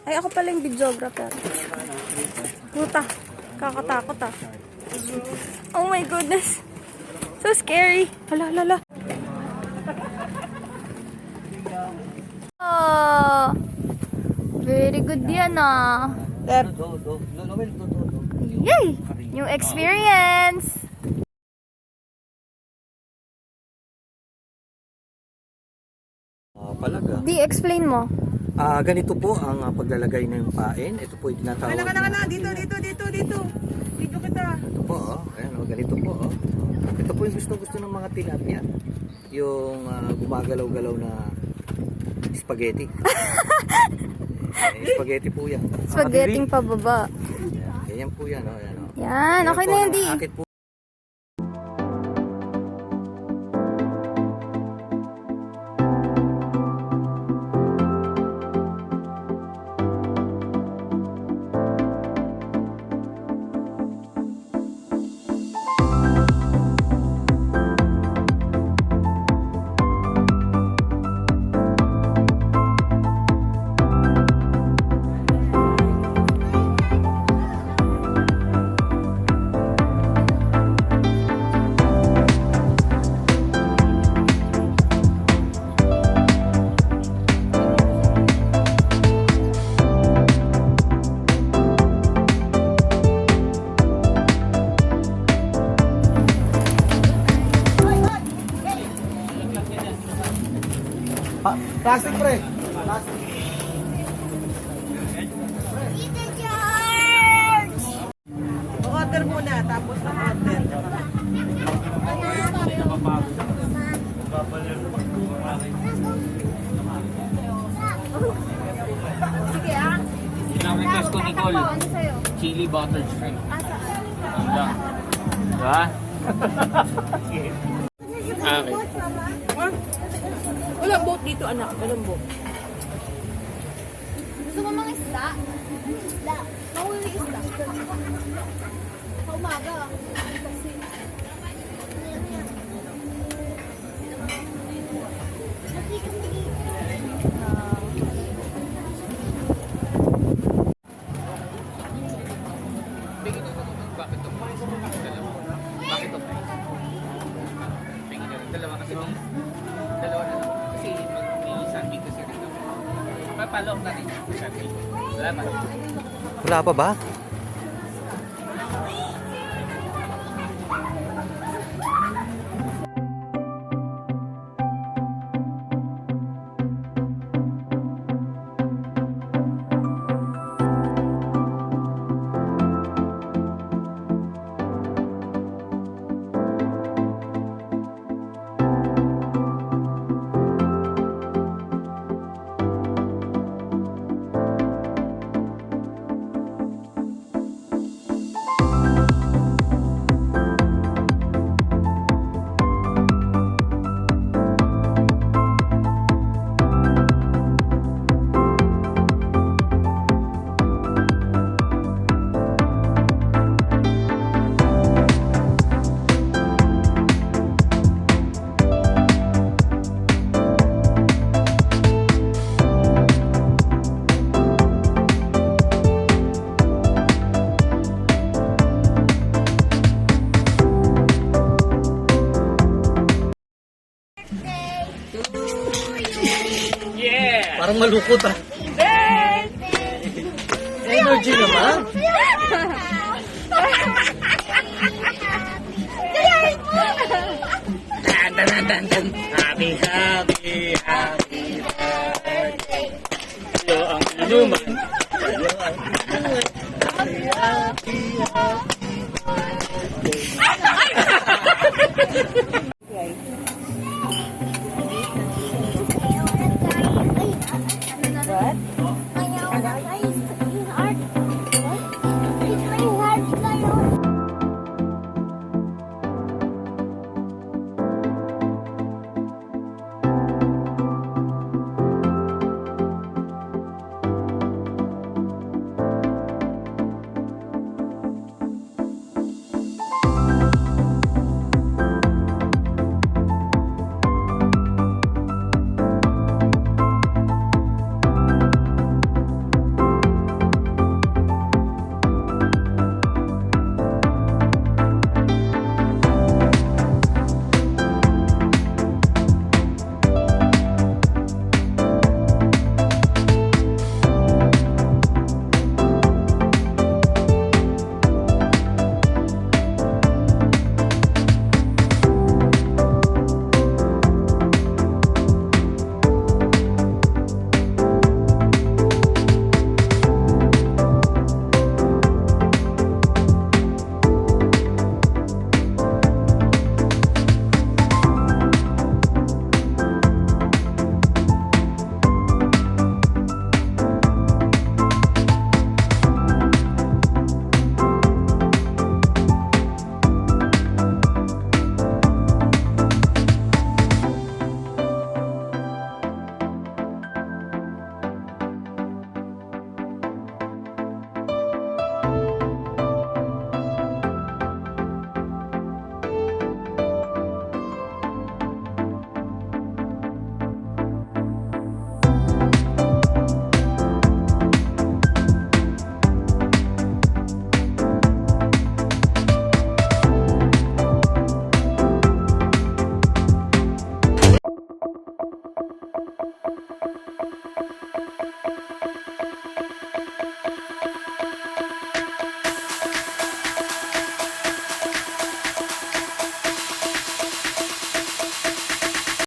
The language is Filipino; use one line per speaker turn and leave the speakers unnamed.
Ay, ako pala yung videographer. Puta. Kakatakot ah. Oh my goodness. So scary. Hala, hala, hala. Oh. Very good yan ah. Yay! New experience!
Palaga.
Explain mo.
Ganito po ang paglalagay ng pain. Ito po yung tinatawag.
Dito kita.
Ito po, ayan, ganito po. Ito po yung gusto ng mga tilapia. Yung gumagalaw-galaw na spaghetti. Spaghetti po yan.
Spaghetti pababa.
Yan po yan.
Yan, okay na yan, Di.
Akit po.
Plastic pre. Order muna, tapos order.
Sige ah.
Yun ang request ko, Nicole.
Ano sa'yo?
Chili butter shrimp. Yun lang. Diba? Okay.
Walang boat dito anak, walang boat.
Gusto mo mga isda? Isda. Mahuli isda. Sa umaga. Kasi...
Bakit ito? Bakit ito? Dalawa kasi dalawa na lang. Kasi may sandwich kasi rin ako. Papalong natin yung sandwich. Wala pa.
Wala pa ba? Parang malukot ah. Energy naman.
Dan. Happy birthday. Ito ang inuman.